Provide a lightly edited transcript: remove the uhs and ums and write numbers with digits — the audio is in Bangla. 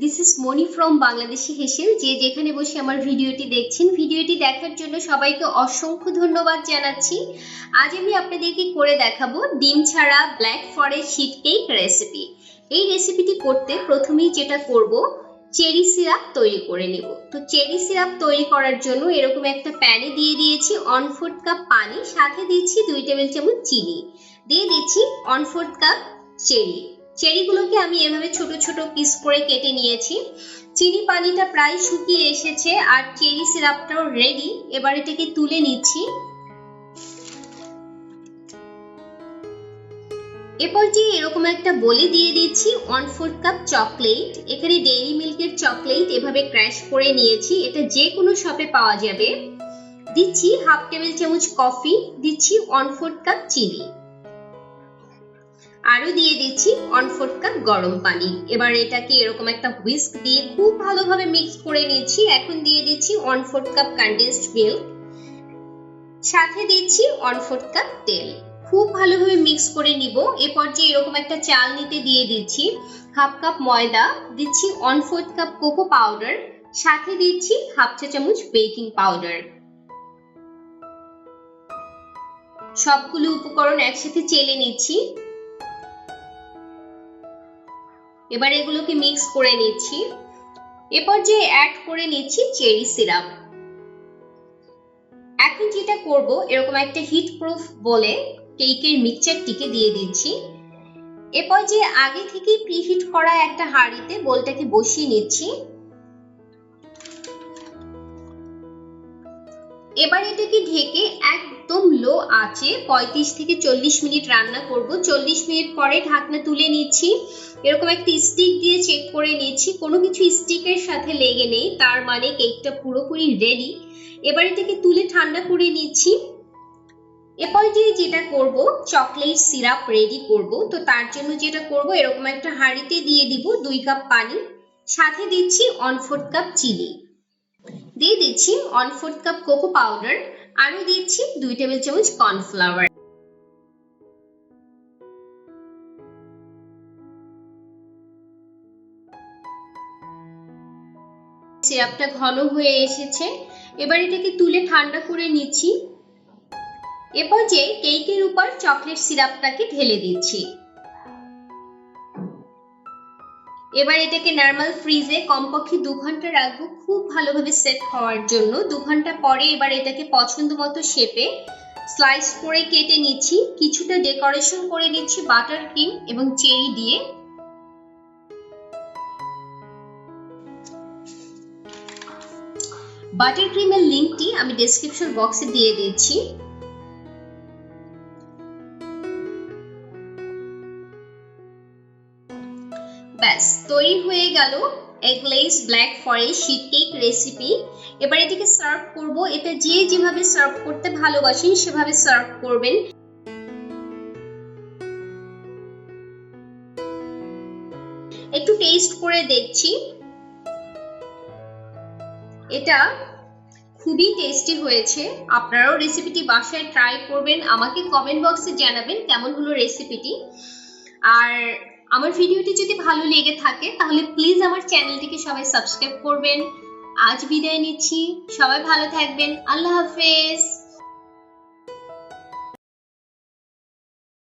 This is money from Bangladeshi হেসেল। যে যেখানে বসে আমার ভিডিওটি দেখছেন, ভিডিওটি দেখার জন্য সবাইকে অসংখ্য ধন্যবাদ জানাচ্ছি। আজ আমি আপনাদেরকে করে দেখাবো ডিম ছাড়া black forest sheet cake recipe. এই রেসিপিটি করতে প্রথমেই যেটা করব, চেরি সিরাপ তৈরি করে নেব। তো চেরি সিরাপ তৈরি করার জন্য এরকম একটা প্যানে দিয়ে দিয়েছি 1/4 কাপ পানি, সাথে দিচ্ছি 2 টেবিল চামচ চিনি, দিয়ে দিচ্ছি 1/4 কাপ চেরিগুলোকে আমি এভাবে ছোট ছোট পিস করে কেটে নিয়েছি। চিনি পানিটা প্রায় শুকিয়ে এসেছে আর চেরি সিরাপটাও রেডি। এবার এটাকে তুলে নিচ্ছি। এরপর যে এরকম একটা বলে দিয়ে দিচ্ছি 1/4 কাপ চকলেট। এখানে ডেইরি মিল্কের চকলেট এভাবে ক্র্যাশ করে নিয়েছি, এটা যে কোনো শপে পাওয়া যাবে। দিচ্ছি 1/2 টেবিল চামচ কফি, দিচ্ছি 1/4 কাপ চিনি, আরো দিয়ে দিচ্ছি 1/4 কাপ গরম পানি। এবার এটাকে এরকম একটা হুইস্ক দিয়ে খুব ভালোভাবে মিক্স করে নিচ্ছি। এখন দিয়ে দিচ্ছি 1/4 কাপ কনডেন্সড মিল্ক, সাথে দিচ্ছি 1/4 কাপ তেল। খুব ভালোভাবে মিক্স করে নিব। এরপর যে এরকম একটা চাল নিতে দিয়ে দিচ্ছি 1/2 কাপ ময়দা, দিচ্ছি 1/4 কাপ কোকো পাউডার, সাথে দিচ্ছি 1/2 চা চামচ বেকিং পাউডার। সবগুলো উপকরণ একসাথে চেলে নিচ্ছি। এবার এগুলোকে মিক্স করে নিচ্ছি। এরপর যে অ্যাড করে নিচ্ছি চেরি সিরাপ। এখন যেটা করব, এরকম একটা হিট প্রুফ বলে কেকের মিক্সচারটিকে দিয়ে দিচ্ছি। এরপর যে আগে থেকে প্রিহিট করা একটা হাঁড়িতে বোলটাকে বসিয়ে নিচ্ছি। এবার এটাকে ঢেকে একদম লো আঁচে 35 থেকে 40 মিনিট রান্না করব। 40 মিনিট পরে ঢাকনা তুলে নিচ্ছি। এরকম একটা স্টিক দিয়ে চেক করে নিচ্ছি, কোনো কিছু স্টিকের সাথে লেগে নেই, তার মানে কেকটা পুরোপুরি রেডি। এবার এটাকে তুলে ঠান্ডা করে নিচ্ছি। এরপর যেটা করব, চকলেট সিরাপ রেডি করব। তো তার জন্য যেটা করব, এরকম একটা হাঁড়িতে দিয়ে দিব 2 কাপ পানি, সাথে দিচ্ছি 1/4 কাপ চিনি, দিয়ে দিচ্ছি 1/4 কাপ কোকো পাউডার, আরো দিচ্ছি 2 টেবিল চামচ কর্নফ্লাওয়ার। সিরাপটা ঘন হয়ে এসেছে। এবার এটাকে তুলে ঠান্ডা করে নিচ্ছি। এরপর যে কেকের উপর চকলেট সিরাপটাকে ঢেলে দিচ্ছি। এবার এটাকে নরমাল ফ্রিজে কমপক্ষে 2 ঘন্টা রাখবো, খুব ভালোভাবে সেট হওয়ার জন্য। 2 ঘন্টা পরে এবার এটাকে পছন্দ মতো শেপে স্লাইস করে কেটে নিচ্ছি। কিছুটা ডেকোরেশন করে নিচ্ছি বাটার ক্রিম এবং চেরি দিয়ে। বাটার ক্রিমের লিংকটি আমি ডেসক্রিপশন বক্সে দিয়ে দিচ্ছি। ব্যাস তৈরি হয়ে গেল eggless black forest sheet cake recipe. এবার এটাকে সার্ভ করব। এটা যে যেভাবে সার্ভ করতে ভালোবাসেন সেভাবে সার্ভ করবেন। একটু টেস্ট করে দেখছি। এটা খুবই টেস্টি হয়েছে। আপনারাও রেসিপিটি বাসায় ট্রাই করবেন, আমাকে কমেন্ট বক্সে জানাবেন কেমন হলো রেসিপিটি। আর আমার ভিডিওটি যদি ভালো লেগে থাকে তাহলে প্লিজ আমার চ্যানেলটিকে সবাই সাবস্ক্রাইব করবেন। আজ বিদায় নিচ্ছি, সবাই ভালো থাকবেন, আল্লাহ হাফেজ।